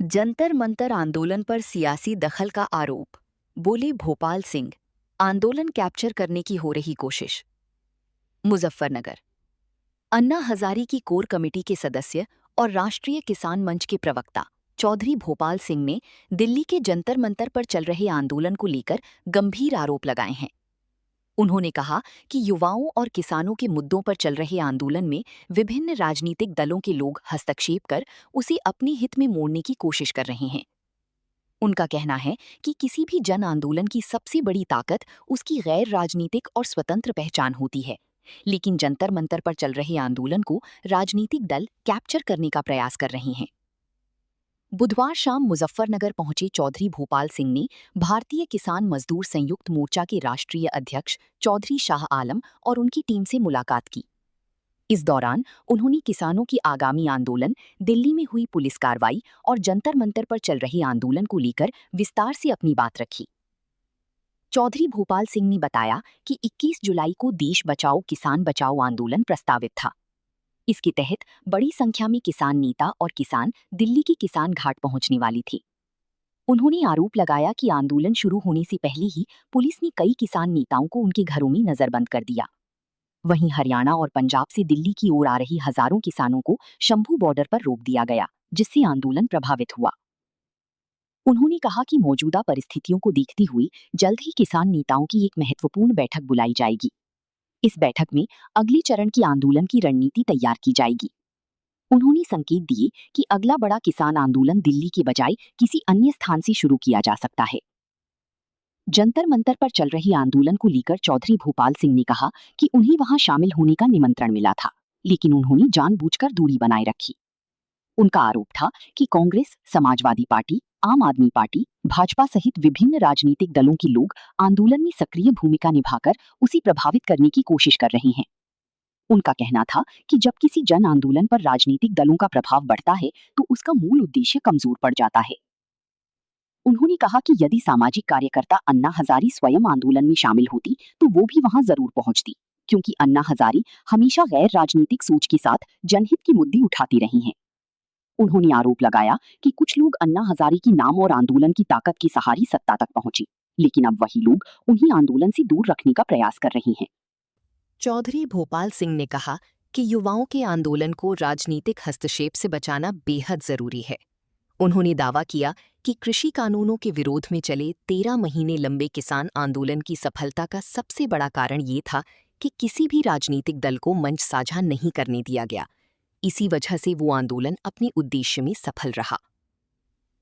जंतर मंतर आंदोलन पर सियासी दखल का आरोप। बोले भोपाल सिंह, आंदोलन कैप्चर करने की हो रही कोशिश। मुजफ्फरनगर। अन्ना हजारी की कोर कमेटी के सदस्य और राष्ट्रीय किसान मंच के प्रवक्ता चौधरी भोपाल सिंह ने दिल्ली के जंतर मंतर पर चल रहे आंदोलन को लेकर गंभीर आरोप लगाए हैं। उन्होंने कहा कि युवाओं और किसानों के मुद्दों पर चल रहे आंदोलन में विभिन्न राजनीतिक दलों के लोग हस्तक्षेप कर उसे अपने हित में मोड़ने की कोशिश कर रहे हैं। उनका कहना है कि किसी भी जन आंदोलन की सबसे बड़ी ताकत उसकी गैर राजनीतिक और स्वतंत्र पहचान होती है, लेकिन जंतर मंतर पर चल रहे आंदोलन को राजनीतिक दल कैप्चर करने का प्रयास कर रहे हैं। बुधवार शाम मुजफ्फरनगर पहुंचे चौधरी भोपाल सिंह ने भारतीय किसान मजदूर संयुक्त मोर्चा के राष्ट्रीय अध्यक्ष चौधरी शाह आलम और उनकी टीम से मुलाकात की। इस दौरान उन्होंने किसानों की आगामी आंदोलन, दिल्ली में हुई पुलिस कार्रवाई और जंतर मंतर पर चल रहे आंदोलन को लेकर विस्तार से अपनी बात रखी। चौधरी भोपाल सिंह ने बताया कि 21 जुलाई को देश बचाओ किसान बचाओ आंदोलन प्रस्तावित था। इसके तहत बड़ी संख्या में किसान नेता और किसान दिल्ली की किसान घाट पहुंचने वाली थी। उन्होंने आरोप लगाया कि आंदोलन शुरू होने से पहले ही पुलिस ने कई किसान नेताओं को उनके घरों में नजरबंद कर दिया। वहीं हरियाणा और पंजाब से दिल्ली की ओर आ रही हजारों किसानों को शंभू बॉर्डर पर रोक दिया गया, जिससे आंदोलन प्रभावित हुआ। उन्होंने कहा कि मौजूदा परिस्थितियों को देखते हुए जल्द ही किसान नेताओं की एक महत्वपूर्ण बैठक बुलाई जाएगी। इस बैठक में अगले चरण की आंदोलन की रणनीति तैयार की जाएगी। उन्होंने संकेत दिए कि अगला बड़ा किसान आंदोलन दिल्ली के बजाय किसी अन्य स्थान से शुरू किया जा सकता है। जंतर मंतर पर चल रही आंदोलन को लेकर चौधरी भोपाल सिंह ने कहा कि उन्हें वहां शामिल होने का निमंत्रण मिला था, लेकिन उन्होंने जानबूझकर दूरी बनाए रखी। उनका आरोप था कि कांग्रेस, समाजवादी पार्टी, आम आदमी पार्टी, भाजपा सहित विभिन्न राजनीतिक दलों के लोग आंदोलन में सक्रिय भूमिका निभाकर उसे प्रभावित करने की कोशिश कर रहे हैं। उनका कहना था कि जब किसी जन आंदोलन पर राजनीतिक दलों का प्रभाव बढ़ता है तो उसका मूल उद्देश्य कमजोर पड़ जाता है। उन्होंने कहा कि यदि सामाजिक कार्यकर्ता अन्ना हजारी स्वयं आंदोलन में शामिल होती तो वो भी वहां जरूर पहुंचती, क्योंकि अन्ना हजारी हमेशा गैर राजनीतिक सोच के साथ जनहित के मुद्दे उठाती रही हैं। उन्होंने आरोप लगाया कि कुछ लोग अन्ना हजारी की नाम और आंदोलन की ताकत के सहारे सत्ता तक पहुंचे, लेकिन अब वही लोग उन्हें आंदोलन से दूर रखने का प्रयास कर रहे हैं। चौधरी भोपाल सिंह ने कहा कि युवाओं के आंदोलन को राजनीतिक हस्तक्षेप से बचाना बेहद जरूरी है। उन्होंने दावा किया कि कृषि कानूनों के विरोध में चले 13 महीने लंबे किसान आंदोलन की सफलता का सबसे बड़ा कारण ये था कि किसी भी राजनीतिक दल को मंच साझा नहीं करने दिया गया। इसी वजह से वो आंदोलन अपने उद्देश्य में सफल रहा।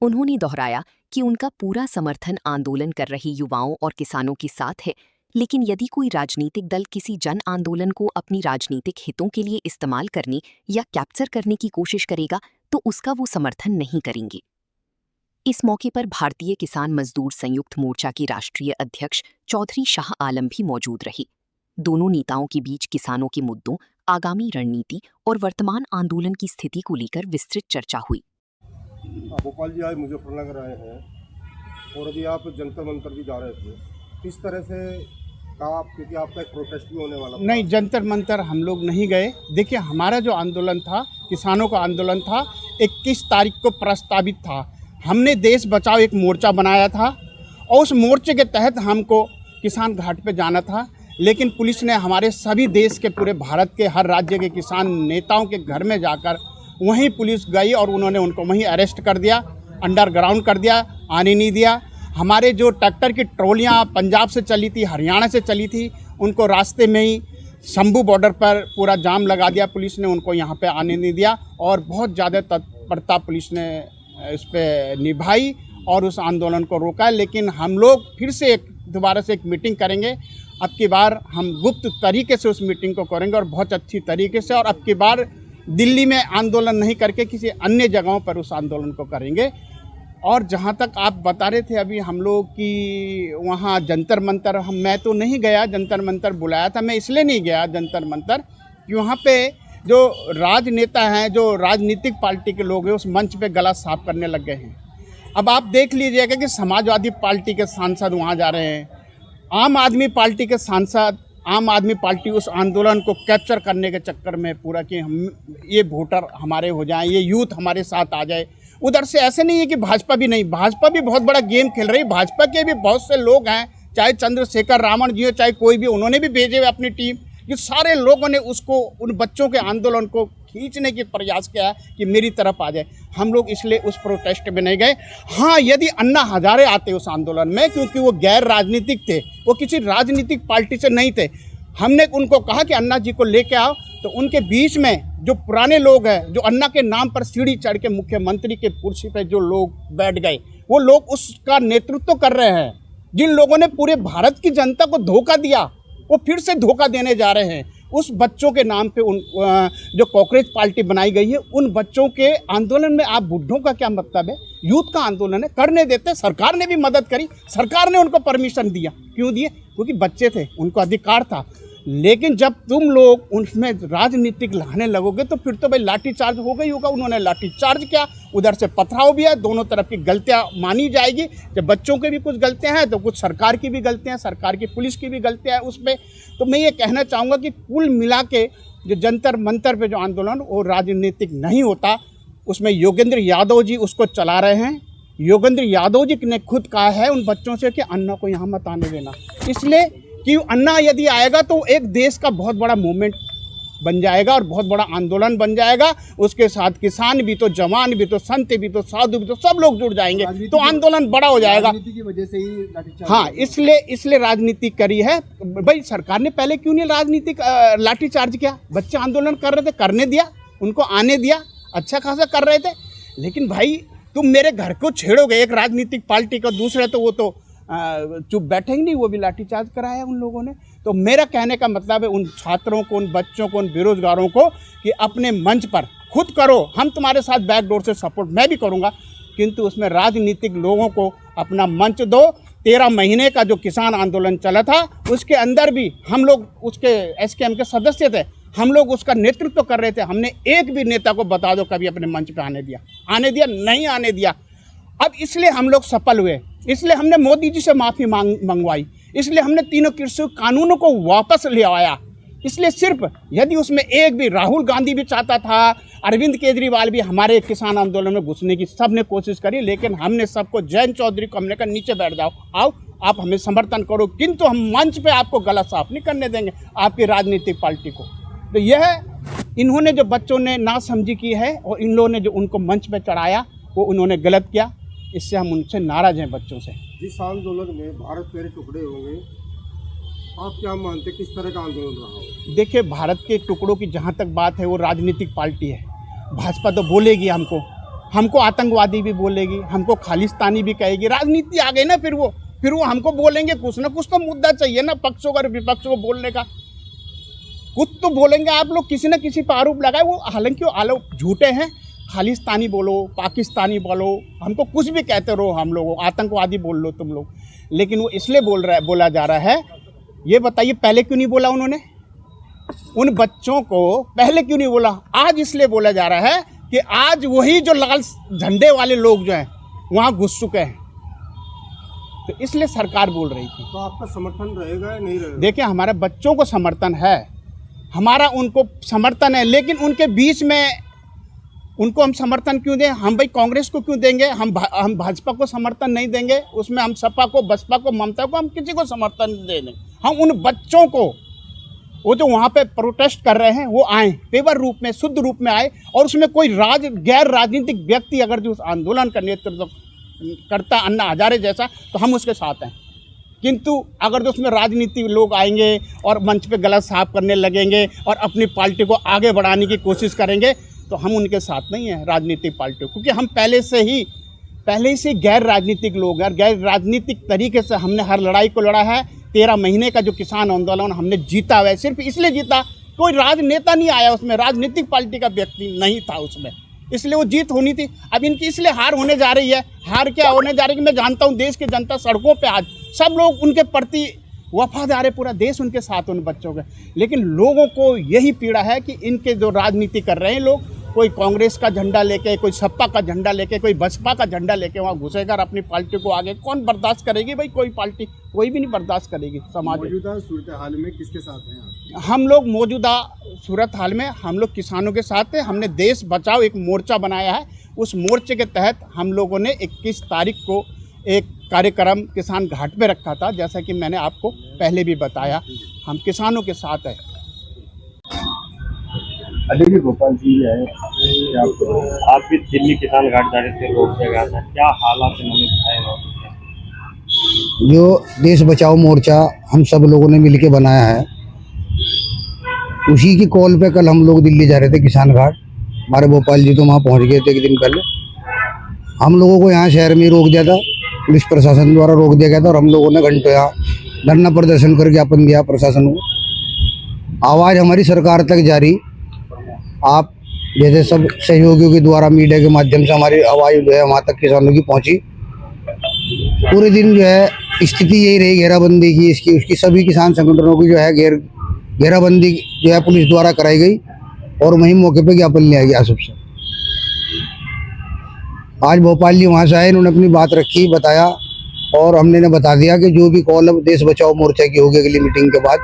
उन्होंने दोहराया कि उनका पूरा समर्थन आंदोलन कर रहे युवाओं और किसानों के साथ है, लेकिन यदि कोई राजनीतिक दल किसी जन आंदोलन को अपनी राजनीतिक हितों के लिए इस्तेमाल करने या कैप्चर करने की कोशिश करेगा तो उसका वो समर्थन नहीं करेंगे। इस मौके पर भारतीय किसान मजदूर संयुक्त मोर्चा के राष्ट्रीय अध्यक्ष चौधरी शाह आलम भी मौजूद रहे। दोनों नेताओं के बीच किसानों के मुद्दों, आगामी रणनीति और वर्तमान आंदोलन की स्थिति को लेकर विस्तृत चर्चा हुई। भोपाल जी आज मुजफ्फरनगर आए हैं और अभी आप जंतर मंतर भी जा रहे थे, किस तरह से कहा, क्योंकि आपका एक प्रोटेस्ट भी होने वाला था? नहीं, जंतर मंतर हम लोग नहीं गए। देखिए, हमारा जो आंदोलन था, किसानों का आंदोलन था, 21 तारीख को प्रस्तावित था। हमने देश बचाओ एक मोर्चा बनाया था और उस मोर्चे के तहत हमको किसान घाट पे जाना था, लेकिन पुलिस ने हमारे सभी देश के, पूरे भारत के हर राज्य के किसान नेताओं के घर में जाकर वहीं पुलिस गई और उन्होंने उनको वहीं अरेस्ट कर दिया, अंडरग्राउंड कर दिया, आने नहीं दिया। हमारे जो ट्रैक्टर की ट्रॉलियाँ पंजाब से चली थी, हरियाणा से चली थी, उनको रास्ते में ही शंभू बॉर्डर पर पूरा जाम लगा दिया पुलिस ने, उनको यहाँ पे आने नहीं दिया और बहुत ज़्यादा तत्परता पुलिस ने इस पर निभाई और उस आंदोलन को रोका। लेकिन हम लोग फिर से दोबारा से एक मीटिंग करेंगे। अब की बार हम गुप्त तरीके से उस मीटिंग को करेंगे और बहुत अच्छी तरीके से, और अब की बार दिल्ली में आंदोलन नहीं करके किसी अन्य जगहों पर उस आंदोलन को करेंगे। और जहाँ तक आप बता रहे थे अभी हम लोग कि वहाँ जंतर मंतर, मैं तो नहीं गया। जंतर मंतर बुलाया था, मैं इसलिए नहीं गया जंतर मंतर कि वहाँ पे जो राजनेता हैं, जो राजनीतिक पार्टी के लोग हैं, उस मंच पे गला साफ करने लग गए हैं। अब आप देख लीजिएगा कि समाजवादी पार्टी के सांसद वहाँ जा रहे हैं, आम आदमी पार्टी के सांसद, आम आदमी पार्टी उस आंदोलन को कैप्चर करने के चक्कर में पूरा कि हम ये वोटर हमारे हो जाएं, ये यूथ हमारे साथ आ जाए, उधर से ऐसे नहीं है कि भाजपा भी नहीं, भाजपा भी बहुत बड़ा गेम खेल रही है। भाजपा के भी बहुत से लोग हैं, चाहे चंद्रशेखर रावण जी हो, चाहे कोई भी, उन्होंने भी भेजे हुए अपनी टीम। ये सारे लोगों ने उसको, उन बच्चों के आंदोलन को खींचने की प्रयास किया कि मेरी तरफ आ जाए। हम लोग इसलिए उस प्रोटेस्ट में नहीं गए। हाँ, यदि अन्ना हजारे आते उस आंदोलन में, क्योंकि वो गैर राजनीतिक थे, वो किसी राजनीतिक पार्टी से नहीं थे, हमने उनको कहा कि अन्ना जी को लेके आओ। तो उनके बीच में जो पुराने लोग हैं, जो अन्ना के नाम पर सीढ़ी चढ़ के मुख्यमंत्री के कुर्सी पर जो लोग बैठ गए, वो लोग उसका नेतृत्व कर रहे हैं। जिन लोगों ने पूरे भारत की जनता को धोखा दिया, वो फिर से धोखा देने जा रहे हैं। उस बच्चों के नाम पे उन जो कॉकरोच पार्टी बनाई गई है, उन बच्चों के आंदोलन में आप बुढ़ों का क्या मतलब है? यूथ का आंदोलन है, करने देते। सरकार ने भी मदद करी, सरकार ने उनको परमिशन दिया। क्यों दिए? क्योंकि बच्चे थे, उनको अधिकार था। लेकिन जब तुम लोग उनमें राजनीतिक लाने लगोगे तो फिर तो भाई लाठीचार्ज हो गई होगा। उन्होंने लाठीचार्ज किया, उधर से पथराव भी है, दोनों तरफ की गलतियां मानी जाएगी। जब बच्चों के भी कुछ गलतियां हैं तो कुछ सरकार की भी गलतियां हैं, सरकार की पुलिस की भी गलतियां हैं उसमें। तो मैं ये कहना चाहूँगा कि कुल मिला के जो जंतर मंतर पे जो आंदोलन, वो राजनीतिक नहीं होता। उसमें योगेंद्र यादव जी उसको चला रहे हैं। योगेंद्र यादव जी ने खुद कहा है उन बच्चों से कि अन्ना को यहाँ मत आने देना, इसलिए कि अन्ना यदि आएगा तो एक देश का बहुत बड़ा मूवमेंट बन जाएगा और बहुत बड़ा आंदोलन बन जाएगा। उसके साथ किसान भी तो, जवान भी तो, संत भी तो, साधु भी तो, सब लोग जुड़ जाएंगे, तो आंदोलन बड़ा हो जाएगा। राजनीति की वजह से ही लाठीचार्ज। हाँ, इसलिए राजनीति करी है। भाई सरकार ने पहले क्यों नहीं राजनीतिक लाठीचार्ज किया? बच्चे आंदोलन कर रहे थे, करने दिया, उनको आने दिया, अच्छा खासा कर रहे थे। लेकिन भाई तुम मेरे घर को छेड़ोगे एक राजनीतिक पार्टी का, दूसरे तो वो तो चुप बैठेंगे नहीं, वो भी लाठीचार्ज कराया उन लोगों ने। तो मेरा कहने का मतलब है उन छात्रों को, उन बच्चों को, उन बेरोजगारों को कि अपने मंच पर खुद करो। हम तुम्हारे साथ बैकडोर से सपोर्ट मैं भी करूंगा, किंतु उसमें राजनीतिक लोगों को अपना मंच दो। 13 महीने का जो किसान आंदोलन चला था, उसके अंदर भी हम लोग उसके एसकेएम के सदस्य थे, हम लोग उसका नेतृत्व कर रहे थे। हमने एक भी नेता को बता दो कभी अपने मंच पे आने दिया? नहीं आने दिया। अब इसलिए हम लोग सफल हुए, इसलिए हमने मोदी जी से माफ़ी मंगवाई, इसलिए हमने तीनों कृषि कानूनों को वापस ले आया। इसलिए सिर्फ यदि उसमें एक भी राहुल गांधी भी चाहता था, अरविंद केजरीवाल भी हमारे किसान आंदोलन में घुसने की सबने कोशिश करी, लेकिन हमने सबको, जयंत चौधरी को हमने कहा नीचे बैठ जाओ, आओ आप हमें समर्थन करो, किंतु हम मंच पे आपको गला साफ नहीं करने देंगे आपकी राजनीतिक पार्टी को। तो यह इन्होंने जो बच्चों ने नासमझी की है और इन लोगों ने जो उनको मंच पे चढ़ाया वो उन्होंने गलत किया। इससे हम उनसे नाराज हैं, बच्चों से। जिस आंदोलन में भारत तेरे टुकड़े होंगे, आप क्या मानते, किस तरह का आंदोलन रहा हो? देखिए, भारत के टुकड़ों की जहाँ तक बात है, वो राजनीतिक पार्टी है। भाजपा तो बोलेगी हमको आतंकवादी भी बोलेगी, हमको खालिस्तानी भी कहेगी। राजनीति आ गई ना, फिर वो हमको बोलेंगे। कुछ ना कुछ तो मुद्दा चाहिए ना पक्षों का, विपक्षों को बोलने का। कुछ तो बोलेंगे आप लोग, किसी न किसी पर आरोप लगाए। वो हालांकि वो आरोप झूठे हैं। खालिस्तानी बोलो, पाकिस्तानी बोलो, हमको कुछ भी कहते रहो, हम लोग आतंकवादी बोल लो तुम लोग, लेकिन वो इसलिए बोला जा रहा है। ये बताइए पहले क्यों नहीं बोला उन्होंने? उन बच्चों को पहले क्यों नहीं बोला? आज इसलिए बोला जा रहा है कि आज वही जो लाल झंडे वाले लोग जो हैं वहाँ घुस चुके हैं, तो इसलिए सरकार बोल रही थी। तो आपका समर्थन रहेगा या नहीं रहेगा? देखिए, हमारे बच्चों को समर्थन है, हमारा उनको समर्थन है, लेकिन उनके बीच में उनको हम समर्थन क्यों दें? हम भाई कांग्रेस को क्यों देंगे? हम भाजपा को समर्थन नहीं देंगे, उसमें हम सपा को, बसपा को, ममता को, हम किसी को समर्थन दे दें। हम उन बच्चों को, वो जो वहाँ पे प्रोटेस्ट कर रहे हैं, वो आए, पेवर रूप में, शुद्ध रूप में आए, और उसमें कोई गैर राजनीतिक व्यक्ति अगर जो उस आंदोलन का नेतृत्व करता अन्ना हजारे जैसा, तो हम उसके साथ हैं। किंतु अगर जो उसमें राजनीति लोग आएंगे और मंच पे गलत साफ करने लगेंगे और अपनी पार्टी को आगे बढ़ाने की कोशिश करेंगे, तो हम उनके साथ नहीं हैं राजनीतिक पार्टियों, क्योंकि हम पहले से गैर राजनीतिक लोग हैं। गैर राजनीतिक तरीके से हमने हर लड़ाई को लड़ा है। 13 महीने का जो किसान आंदोलन हमने जीता हुआ है, सिर्फ इसलिए जीता, कोई राजनेता नहीं आया उसमें, राजनीतिक पार्टी का व्यक्ति नहीं था उसमें, इसलिए वो जीत होनी थी। अब इनकी इसलिए हार होने जा रही है। हार क्या होने जा रही है? मैं जानता हूँ देश की जनता सड़कों पे आज सब लोग उनके प्रति वफादार है, पूरा देश उनके साथ, उन बच्चों के। लेकिन लोगों को यही पीड़ा है कि इनके जो राजनीति कर रहे हैं लोग, कोई कांग्रेस का झंडा लेके, कोई सपा का झंडा लेके, कोई बसपा का झंडा लेके वहाँ घुसेगा और अपनी पार्टी को आगे कौन बर्दाश्त करेगी? भाई कोई पार्टी, कोई भी नहीं बर्दाश्त करेगी समाज में। मौजूदा सूरत हाल में किसके साथ हैं आप? हम लोग मौजूदा सूरत हाल में हम लोग किसानों के साथ हैं। हमने देश बचाओ एक मोर्चा बनाया है, उस मोर्चे के तहत हम लोगों ने 21 तारीख को एक कार्यक्रम किसान घाट पे रखा था। जैसा कि मैंने आपको पहले भी बताया, हम किसानों के साथ हैं। देखिए गोपाल जी है क्या आप भी दिल्ली किसान घाट जा रहे थे, रोक दिया गया था, क्या हालात इन्होंने बताए वहाँ पे? जो देश बचाओ मोर्चा हम सब लोगों ने मिलके बनाया है, उसी की कॉल पे कल हम लोग दिल्ली जा रहे थे किसान घाट। हमारे भोपाल जी तो वहाँ पहुँच गए थे एक दिन पहले। हम लोगों को यहाँ शहर में ही रोक दिया था, पुलिस प्रशासन द्वारा रोक दिया गया था और हम लोगों ने घंटों यहाँ धरना प्रदर्शन कर ज्ञापन दिया प्रशासन को। आवाज़ हमारी सरकार तक जारी, आप जैसे सब सहयोगियों के द्वारा मीडिया के माध्यम से हमारी आवाज़ जो है वहाँ तक किसानों की पहुँची। पूरे दिन जो है स्थिति यही रही घेराबंदी की, इसकी उसकी सभी किसान संगठनों की जो है घेराबंदी जो है पुलिस द्वारा कराई गई और वहीं मौके पे ज्ञापन लिया गया सबसे। आज भोपाल जी वहाँ से आए, इन्होंने अपनी बात रखी, बताया और हमने इन्हें बता दिया कि जो भी कॉल अब देश बचाओ मोर्चा की होगी अगली मीटिंग के बाद,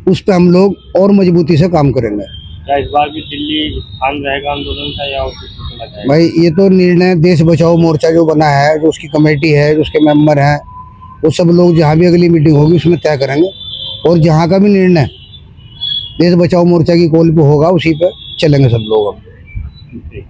उस पर हम लोग और मजबूती से काम करेंगे। क्या इस बार भी दिल्ली स्थान रहेगा आंदोलन का या और कुछ चला जाएगा? भाई ये तो निर्णय देश बचाओ मोर्चा जो बना है, जो उसकी कमेटी है, जो उसके मेंबर हैं, वो सब लोग जहाँ भी अगली मीटिंग होगी उसमें तय करेंगे और जहाँ का भी निर्णय देश बचाओ मोर्चा की कॉल पे होगा उसी पे चलेंगे सब लोग। ठीक।